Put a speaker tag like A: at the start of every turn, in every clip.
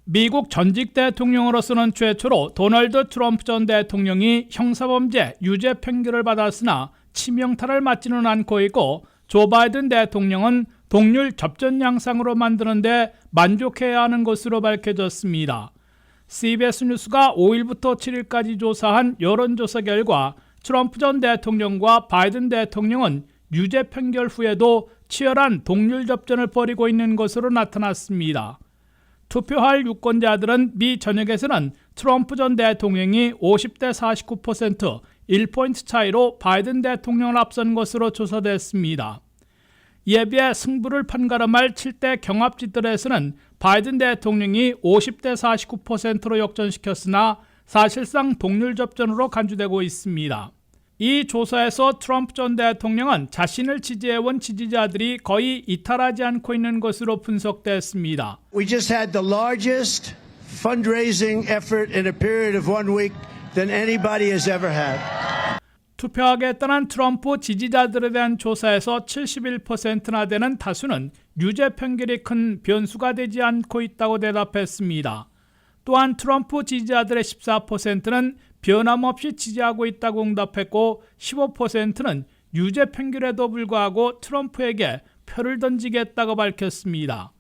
A: 미국 전직 대통령으로서는 최초로 도널드 트럼프 전 대통령이 형사범죄 유죄 판결을 받았으나 치명타를 맞지는 않고 있고, 조 바이든 대통령은 동률 접전 양상으로 만드는 데 만족해야 하는 것으로 밝혀졌습니다. CBS 뉴스가 5일부터 7일까지 조사한 여론조사 결과 트럼프 전 대통령과 바이든 대통령은 유죄 판결 후에도 치열한 동률 접전을 벌이고 있는 것으로 나타났습니다. 투표할 유권자들은 미 전역에서는 트럼프 전 대통령이 50대 49%, 1포인트 차이로 바이든 대통령을 앞선 것으로 조사됐습니다. 이에 비해 승부를 판가름할 7대 경합지들에서는 바이든 대통령이 50대 49%로 역전시켰으나 사실상 동률 접전으로 간주되고 있습니다. 이 조사에서 트럼프 전 대통령은 자신을 지지해온 지지자들이 거의 이탈하지 않고 있는 것으로 분석됐습니다.
B: We just had the largest fundraising effort in a period of 1 week than anybody has ever had.
A: 투표하겠다는 트럼프 지지자들에 대한 조사에서 71%나 되는 다수는 유죄 판결이 큰 변수가 되지 않고 있다고 대답했습니다. 또한 트럼프 지지자들의 14%는 변함없이 지지하고 있다고 응답했고, 15%는 유죄 판결에도 불구하고 트럼프에게 표를 던지겠다고 밝혔습니다.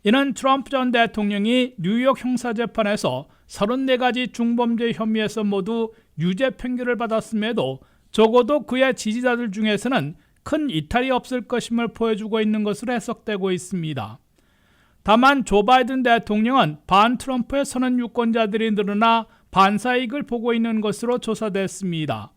A: 이는 트럼프 전 대통령이 뉴욕 형사재판에서 34가지 중범죄 혐의에서 모두 유죄 판결을 받았음에도 적어도 그의 지지자들 중에서는 큰 이탈이 없을 것임을 보여주고 있는 것으로 해석되고 있습니다. 다만 조 바이든 대통령은 반 트럼프에 서는 유권자들이 늘어나 반사이익을 보고 있는 것으로 조사됐습니다.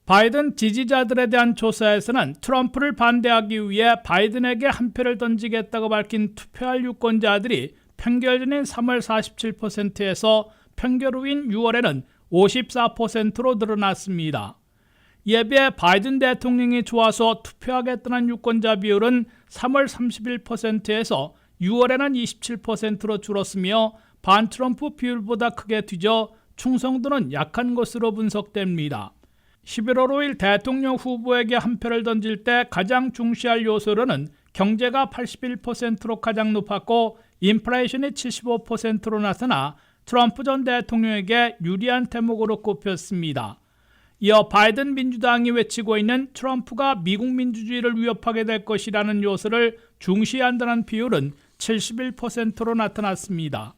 A: 바이든 지지자들에 대한 조사에서는 트럼프를 반대하기 위해 바이든에게 한 표를 던지겠다고 밝힌 투표할 유권자들이 판결 전인 3월 47%에서 판결 후인 6월에는 54%로 늘어났습니다. 이에 비해 바이든 대통령이 좋아서 투표하겠다는 유권자 비율은 3월 31%에서 6월에는 27%로 줄었으며 반 트럼프 비율보다 크게 뒤져 충성도는 약한 것으로 분석됩니다. 11월 5일 대통령 후보에게 한 표를 던질 때 가장 중시할 요소로는 경제가 81%로 가장 높았고 인플레이션이 75%로 나타나 트럼프 전 대통령에게 유리한 대목으로 꼽혔습니다. 이어 바이든 민주당이 외치고 있는 트럼프가 미국 민주주의를 위협하게 될 것이라는 요소를 중시한다는 비율은 71%로 나타났습니다.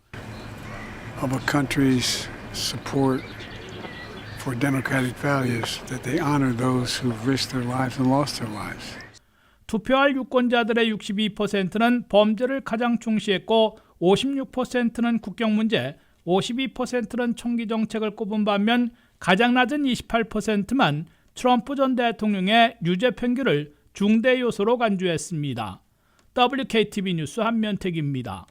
C: Of a country's support for democratic values, that they honor those who've risked their lives and lost their lives.
A: 투표할 유권자들의 62%는 범죄를 가장 중시했고 56%는 국경 문제, 52%는 총기 정책을 꼽은 반면 가장 낮은 28%만 트럼프 전 대통령의 유죄 판결을 중대 요소로 간주했습니다. WKTV 뉴스 한면택입니다.